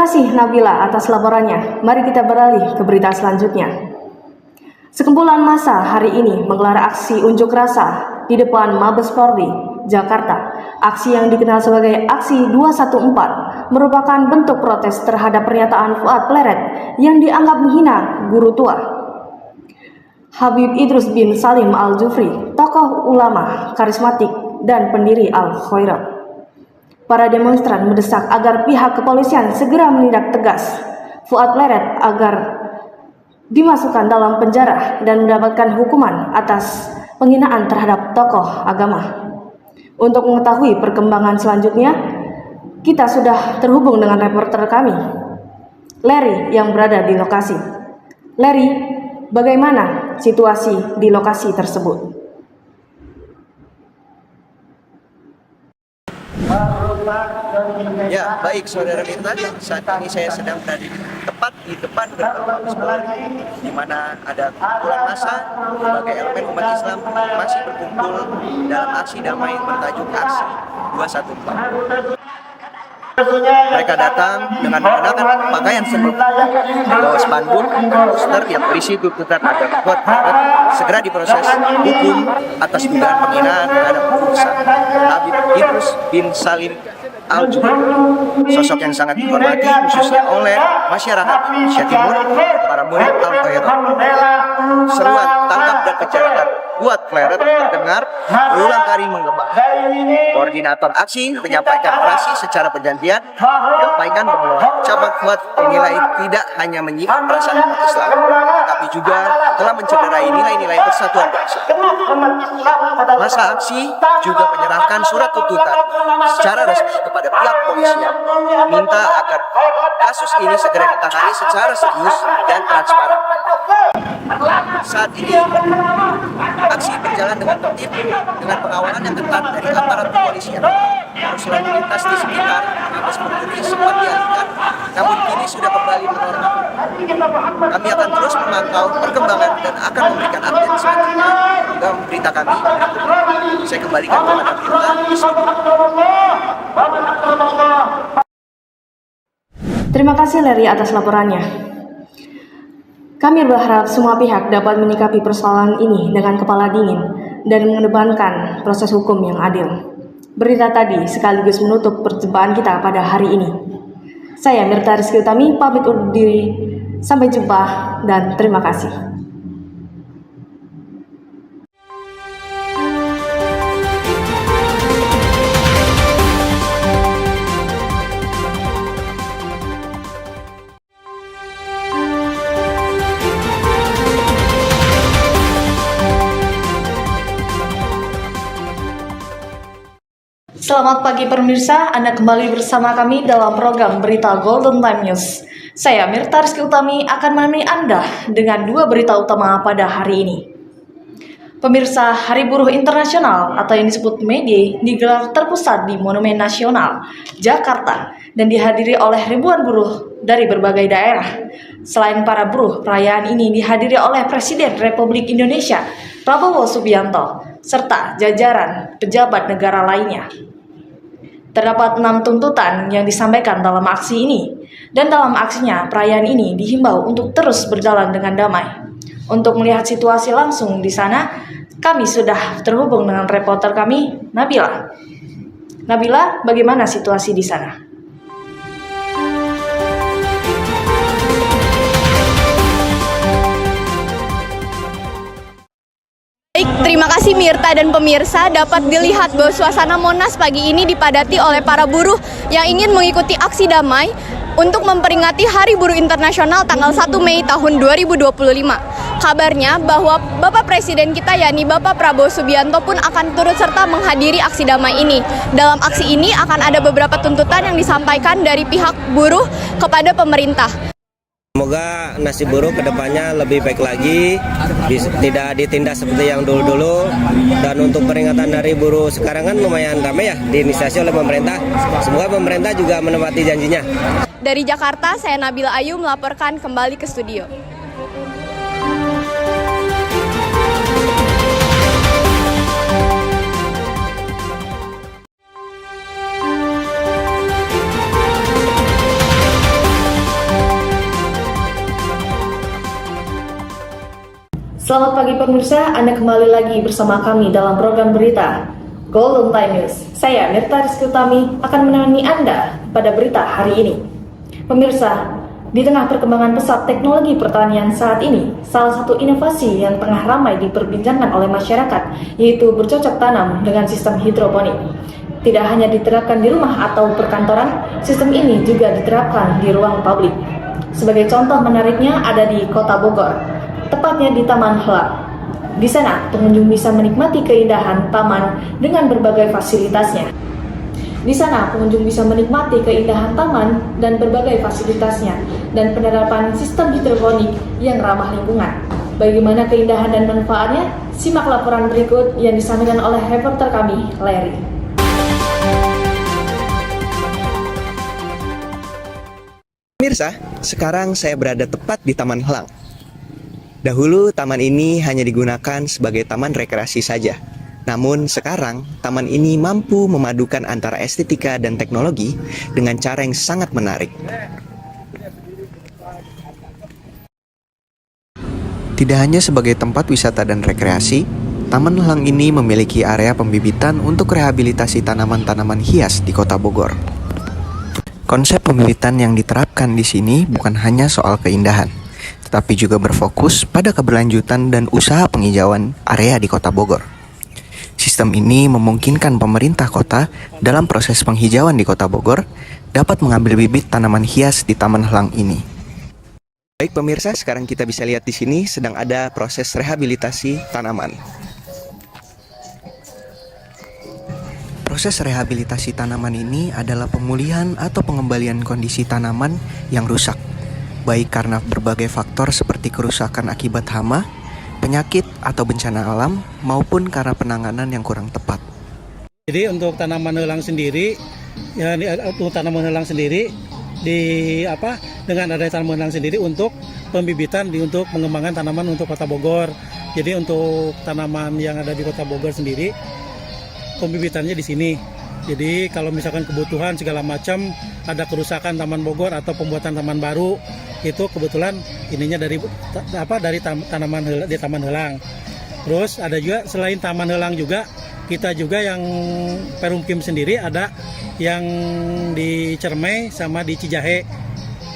kasih Nabila atas laporannya. Mari kita beralih ke berita selanjutnya. Sekumpulan massa hari ini menggelar aksi unjuk rasa di depan Mabes Polri, Jakarta. Aksi yang dikenal sebagai Aksi 214 merupakan bentuk protes terhadap pernyataan Fuad Pleret yang dianggap menghina guru tua. Habib Idrus bin Salim Al-Jufri, tokoh ulama karismatik dan pendiri Al-Khairat. Para demonstran mendesak agar pihak kepolisian segera menindak tegas Fuad Pleret agar dimasukkan dalam penjara dan mendapatkan hukuman atas penghinaan terhadap tokoh agama. Untuk mengetahui perkembangan selanjutnya, kita sudah terhubung dengan reporter kami, Larry, yang berada di lokasi. Larry, bagaimana situasi di lokasi tersebut? Ya, baik Saudara Mirta, saat ini saya sedang berada tepat di depan gerbang Mabes Polri, di mana ada kumpulan massa berbagai elemen umat Islam masih berkumpul dalam aksi damai bertajuk Aksi 214. Mereka datang dengan mengenakan pakaian serba membawa spanduk dan poster yang berisi tuntutan agar Fuad Pleret segera diproses hukum atas dugaan penghinaan terhadap guru besar Habib Idrus bin Salim Al-Jufri, sosok yang sangat dihormati khususnya oleh masyarakat Asia Timur, para murid Al-Khairat. Seruan tangkap dan penjarakan Fuad Pleret terdengar berulang kali menggema. Koordinator aksi menyampaikan orasi secara perjanjian, menyampaikan bahwa ucapan Fuad dinilai tidak hanya menyinggung perasaan umat Islam, tapi juga telah mencederai nilai-nilai persatuan bangsa. Masa aksi juga menyerahkan surat tuntutan secara resmi kepada pihak polisian, minta agar kasus ini segera ditangani secara serius dan transparan. Saat ini aksi berjalan dengan tertib dengan pengawalan yang ketat dari aparat kepolisian. Arus lalu lintas di sekitar Mabes Polri sempat dialihkan, namun kini sudah kembali normal. Kami akan terus memantau perkembangan dan akan memberikan update selanjutnya dalam berita kami. Saya kembalikan kepada Mirta di studio. Terima kasih Larry atas laporannya. Kami berharap semua pihak dapat menyikapi persoalan ini dengan kepala dingin dan mengedepankan proses hukum yang adil. Berita tadi sekaligus menutup perjumpaan kita pada hari ini. Saya Mirta Rizky Utami pamit undur diri. Sampai jumpa dan terima kasih. Selamat pagi pemirsa, Anda kembali bersama kami dalam program Berita Golden Time News. Saya Mirta Rizky Utami akan menemani Anda dengan dua berita utama pada hari ini. Pemirsa, Hari Buruh Internasional atau yang disebut May Day digelar terpusat di Monumen Nasional, Jakarta dan dihadiri oleh ribuan buruh dari berbagai daerah. Selain para buruh, perayaan ini dihadiri oleh Presiden Republik Indonesia, Prabowo Subianto, serta jajaran pejabat negara lainnya. Terdapat 6 tuntutan yang disampaikan dalam aksi ini, dan dalam aksinya perayaan ini dihimbau untuk terus berjalan dengan damai. Untuk melihat situasi langsung di sana, kami sudah terhubung dengan reporter kami, Nabila. Nabila, bagaimana situasi di sana? Terima kasih Mirta dan pemirsa, dapat dilihat bahwa suasana Monas pagi ini dipadati oleh para buruh yang ingin mengikuti aksi damai untuk memperingati Hari Buruh Internasional tanggal 1 Mei tahun 2025. Kabarnya bahwa Bapak Presiden kita yakni Bapak Prabowo Subianto pun akan turut serta menghadiri aksi damai ini. Dalam aksi ini akan ada beberapa tuntutan yang disampaikan dari pihak buruh kepada pemerintah. Semoga nasib buruh kedepannya lebih baik lagi, tidak ditindas seperti yang dulu-dulu. Dan untuk peringatan Hari Buruh sekarang kan lumayan ramai ya, diinisiasi oleh pemerintah. Semoga pemerintah juga menepati janjinya. Dari Jakarta, saya Nabila Ayu melaporkan kembali ke studio. Selamat pagi pemirsa, Anda kembali lagi bersama kami dalam program berita Golden Time News. Saya Mirta Rizky Utami akan menemani Anda pada berita hari ini. Pemirsa, di tengah perkembangan pesat teknologi pertanian saat ini, salah satu inovasi yang tengah ramai diperbincangkan oleh masyarakat yaitu bercocok tanam dengan sistem hidroponik. Tidak hanya diterapkan di rumah atau perkantoran, sistem ini juga diterapkan di ruang publik. Sebagai contoh menariknya ada di Kota Bogor, tepatnya di Taman Helang. Di sana, pengunjung bisa menikmati keindahan taman dengan berbagai fasilitasnya. Di sana, pengunjung bisa menikmati keindahan taman dan berbagai fasilitasnya dan penerapan sistem hidroponik yang ramah lingkungan. Bagaimana keindahan dan manfaatnya? Simak laporan berikut yang disampaikan oleh reporter kami, Larry. Pemirsa, sekarang saya berada tepat di Taman Helang. Dahulu taman ini hanya digunakan sebagai taman rekreasi saja. Namun sekarang taman ini mampu memadukan antara estetika dan teknologi dengan cara yang sangat menarik. Tidak hanya sebagai tempat wisata dan rekreasi, Taman Helang ini memiliki area pembibitan untuk rehabilitasi tanaman-tanaman hias di Kota Bogor. Konsep pembibitan yang diterapkan di sini bukan hanya soal keindahan, tetapi juga berfokus pada keberlanjutan dan usaha penghijauan area di Kota Bogor. Sistem ini memungkinkan pemerintah kota dalam proses penghijauan di Kota Bogor dapat mengambil bibit tanaman hias di Taman Helang ini. Baik pemirsa, sekarang kita bisa lihat di sini sedang ada proses rehabilitasi tanaman. Proses rehabilitasi tanaman ini adalah pemulihan atau pengembalian kondisi tanaman yang rusak, baik karena berbagai faktor seperti kerusakan akibat hama, penyakit atau bencana alam, maupun karena penanganan yang kurang tepat. Jadi untuk tanaman helang sendiri, dengan adanya tanaman helang sendiri untuk pembibitan untuk pengembangan tanaman untuk Kota Bogor. Jadi untuk tanaman yang ada di Kota Bogor sendiri, pembibitannya di sini. Jadi kalau misalkan kebutuhan segala macam, ada kerusakan Taman Bogor atau pembuatan taman baru, itu kebetulan ininya dari tanaman di Taman Helang. Terus ada juga selain Taman Helang juga, kita juga yang Perumkim sendiri ada yang di Cermai sama di Cijahe.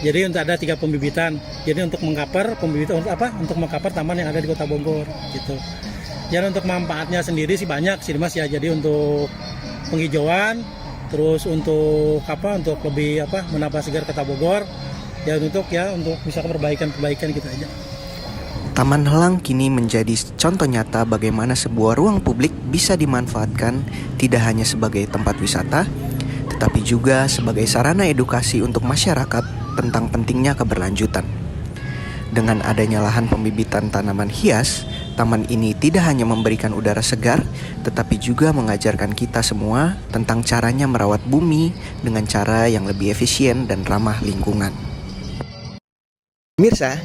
Jadi untuk ada 3 pembibitan. Jadi untuk mengcover untuk mengcover taman yang ada di Kota Bogor gitu. Dan untuk manfaatnya sendiri sih banyak sih Mas ya. Jadi untuk penghijauan, terus untuk lebih menambah segar Kota Bogor. Ya untuk bisa perbaikan gitu aja. Taman Helang kini menjadi contoh nyata bagaimana sebuah ruang publik bisa dimanfaatkan tidak hanya sebagai tempat wisata, tetapi juga sebagai sarana edukasi untuk masyarakat tentang pentingnya keberlanjutan. Dengan adanya lahan pembibitan tanaman hias, taman ini tidak hanya memberikan udara segar, tetapi juga mengajarkan kita semua tentang caranya merawat bumi dengan cara yang lebih efisien dan ramah lingkungan. Pemirsa,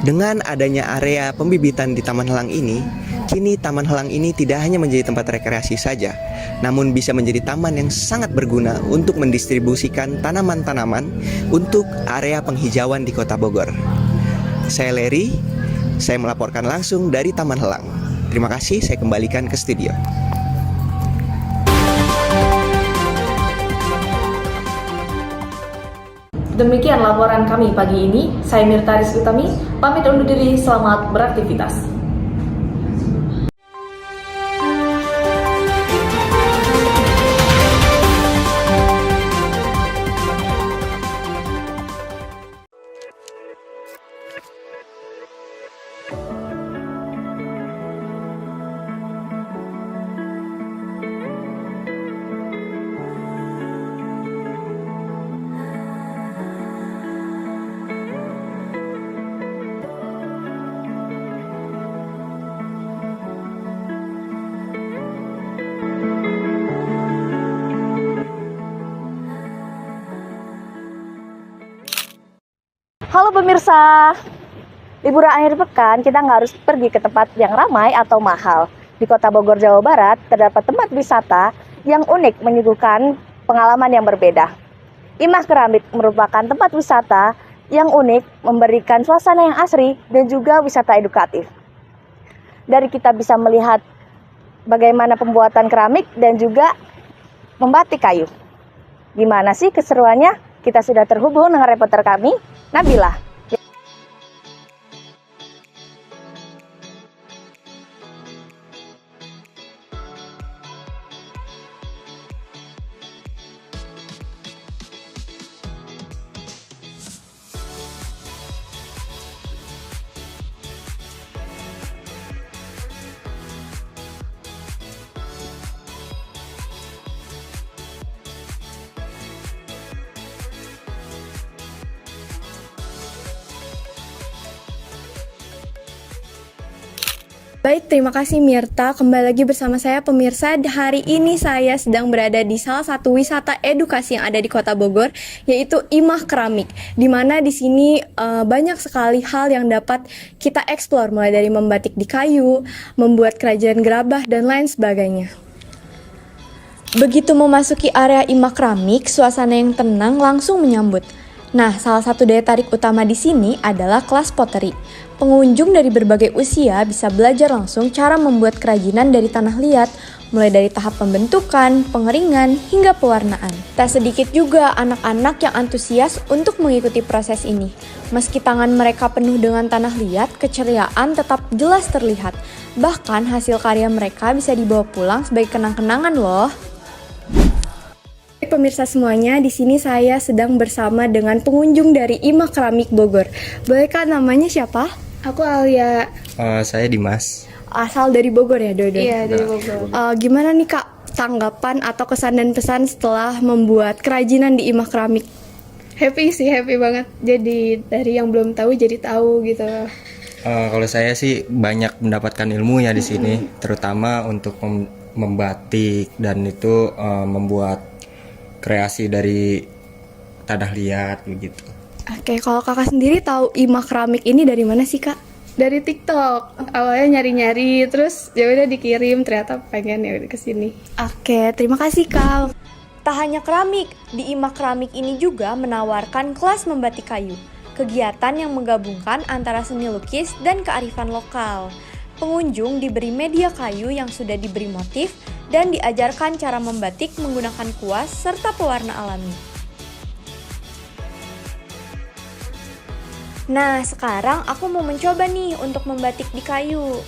dengan adanya area pembibitan di Taman Helang ini, kini Taman Helang ini tidak hanya menjadi tempat rekreasi saja, namun bisa menjadi taman yang sangat berguna untuk mendistribusikan tanaman-tanaman untuk area penghijauan di Kota Bogor. Saya Larry, saya melaporkan langsung dari Taman Helang. Terima kasih, saya kembalikan ke studio. Demikian laporan kami pagi ini. Saya Mirta Rizky Utami, pamit undur diri, selamat beraktivitas. Halo pemirsa, liburan akhir pekan kita nggak harus pergi ke tempat yang ramai atau mahal. Di Kota Bogor, Jawa Barat, terdapat tempat wisata yang unik menyuguhkan pengalaman yang berbeda. Imah Keramik merupakan tempat wisata yang unik, memberikan suasana yang asri dan juga wisata edukatif. dari kita bisa melihat bagaimana pembuatan keramik dan juga membatik kayu. Gimana sih keseruannya? Kita sudah terhubung dengan reporter kami, Nabila. Baik, terima kasih Mirta. Kembali lagi bersama saya pemirsa. Hari ini saya sedang berada di salah satu wisata edukasi yang ada di Kota Bogor, yaitu Imah Keramik. Di mana di sini banyak sekali hal yang dapat kita eksplor, mulai dari membatik di kayu, membuat kerajinan gerabah dan lain sebagainya. Begitu memasuki area Imah Keramik, suasana yang tenang langsung menyambut. Nah, salah satu daya tarik utama di sini adalah kelas pottery. Pengunjung dari berbagai usia bisa belajar langsung cara membuat kerajinan dari tanah liat, mulai dari tahap pembentukan, pengeringan, hingga pewarnaan. Tak sedikit juga anak-anak yang antusias untuk mengikuti proses ini. Meski tangan mereka penuh dengan tanah liat, keceriaan tetap jelas terlihat. Bahkan hasil karya mereka bisa dibawa pulang sebagai kenang-kenangan loh. Pemirsa semuanya, di sini saya sedang bersama dengan pengunjung dari Imah Keramik Bogor. Bolehkah namanya siapa? Aku Alia. Saya Dimas. Asal dari Bogor ya, Dodo? Iya, dari Bogor. Gimana nih Kak, tanggapan atau kesan dan pesan setelah membuat kerajinan di Imah Keramik? Happy sih, happy banget. Jadi dari yang belum tahu jadi tahu gitu. Kalau saya sih banyak mendapatkan ilmu ya di sini, terutama untuk membatik dan itu membuat kreasi dari tanah liat begitu. Oke, kalau Kakak sendiri tahu Imah Keramik ini dari mana sih Kak? Dari TikTok. Awalnya nyari-nyari, terus ya udah dikirim, ternyata pengen ya ke sini. Oke, terima kasih Kak. Tak hanya keramik, di Imah Keramik ini juga menawarkan kelas membatik kayu. Kegiatan yang menggabungkan antara seni lukis dan kearifan lokal. Pengunjung diberi media kayu yang sudah diberi motif dan diajarkan cara membatik menggunakan kuas serta pewarna alami. Nah, sekarang aku mau mencoba nih untuk membatik di kayu.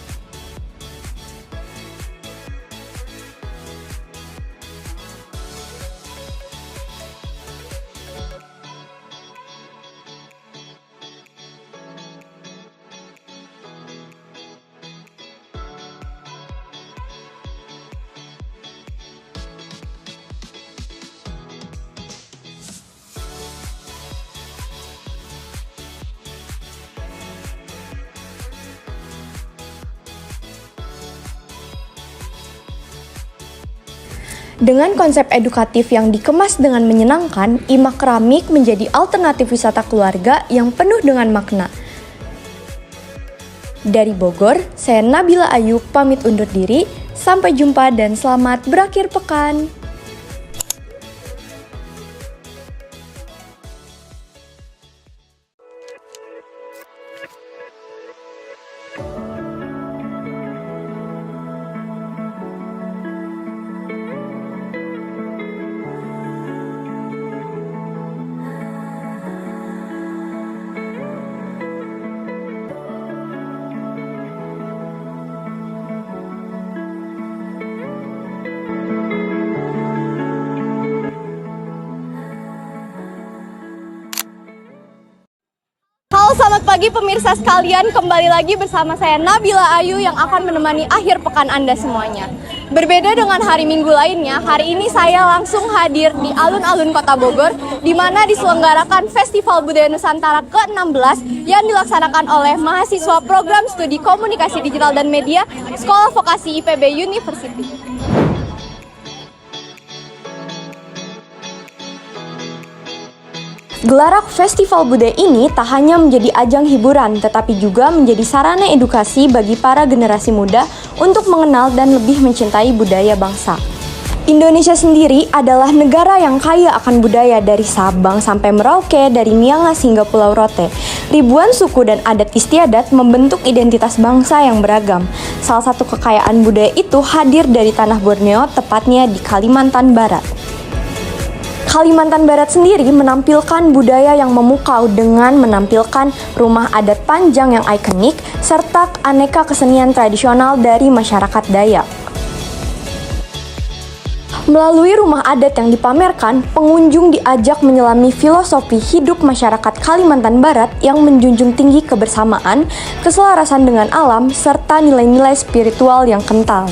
Dengan konsep edukatif yang dikemas dengan menyenangkan, Imah Keramik menjadi alternatif wisata keluarga yang penuh dengan makna. Dari Bogor, saya Nabila Ayu pamit undur diri. Sampai jumpa dan selamat berakhir pekan. Halo, selamat pagi pemirsa sekalian. Kembali lagi bersama saya Nabila Ayu yang akan menemani akhir pekan Anda semuanya. Berbeda dengan hari Minggu lainnya, hari ini saya langsung hadir di alun-alun Kota Bogor, di mana diselenggarakan Festival Budaya Nusantara ke-16 yang dilaksanakan oleh mahasiswa Program Studi Komunikasi Digital dan Media Sekolah Vokasi IPB University. Gelaran Festival Budaya ini tak hanya menjadi ajang hiburan, tetapi juga menjadi sarana edukasi bagi para generasi muda untuk mengenal dan lebih mencintai budaya bangsa. Indonesia sendiri adalah negara yang kaya akan budaya dari Sabang sampai Merauke, dari Miangas hingga Pulau Rote. Ribuan suku dan adat istiadat membentuk identitas bangsa yang beragam. Salah satu kekayaan budaya itu hadir dari tanah Borneo, tepatnya di Kalimantan Barat. Kalimantan Barat sendiri menampilkan budaya yang memukau dengan menampilkan rumah adat panjang yang ikonik serta aneka kesenian tradisional dari masyarakat Dayak. Melalui rumah adat yang dipamerkan, pengunjung diajak menyelami filosofi hidup masyarakat Kalimantan Barat yang menjunjung tinggi kebersamaan, keselarasan dengan alam, serta nilai-nilai spiritual yang kental.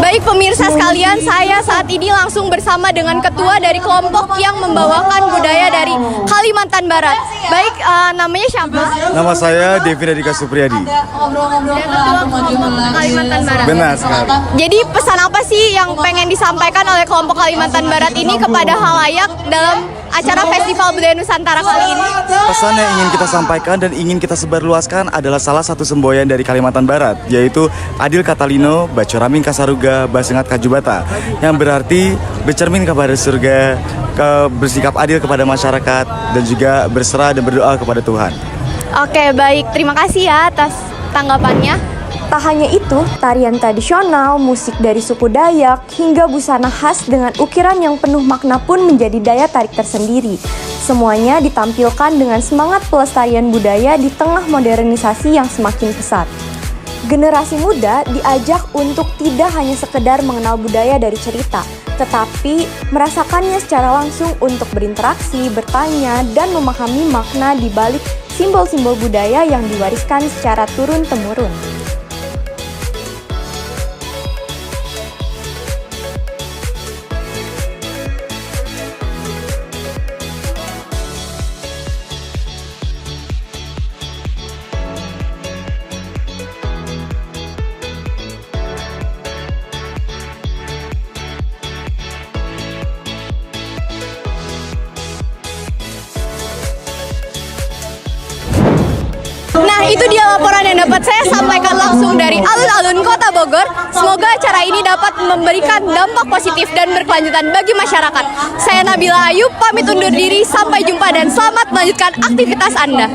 Baik pemirsa sekalian, saya saat ini langsung bersama dengan ketua dari kelompok yang membawakan budaya dari Kalimantan Barat. Baik, namanya siapa? Nama saya Devi Radika Supriyadi. Kalimantan Barat. Benar sekali. Jadi pesan apa sih yang pengen disampaikan oleh kelompok Kalimantan Barat ini kepada halayak dalam acara Festival Budaya Nusantara kali ini? Pesan yang ingin kita sampaikan dan ingin kita sebarluaskan adalah salah satu semboyan dari Kalimantan Barat, yaitu Adil Katalino, Bacoraming Kasaruga, Basengat Kajubata, yang berarti bercermin kepada surga, bersikap adil kepada masyarakat, dan juga berserah dan berdoa kepada Tuhan. Oke, baik. Terima kasih ya atas tanggapannya. Tak hanya itu, tarian tradisional, musik dari suku Dayak, hingga busana khas dengan ukiran yang penuh makna pun menjadi daya tarik tersendiri. Semuanya ditampilkan dengan semangat pelestarian budaya di tengah modernisasi yang semakin pesat. Generasi muda diajak untuk tidak hanya sekedar mengenal budaya dari cerita, tetapi merasakannya secara langsung untuk berinteraksi, bertanya, dan memahami makna di balik simbol-simbol budaya yang diwariskan secara turun-temurun. Nah, itu dia laporan yang dapat saya sampaikan langsung dari alun-alun Kota Bogor. Semoga acara ini dapat memberikan dampak positif dan berkelanjutan bagi masyarakat. Saya Nabila Ayub, pamit undur diri. Sampai jumpa dan selamat melanjutkan aktivitas Anda.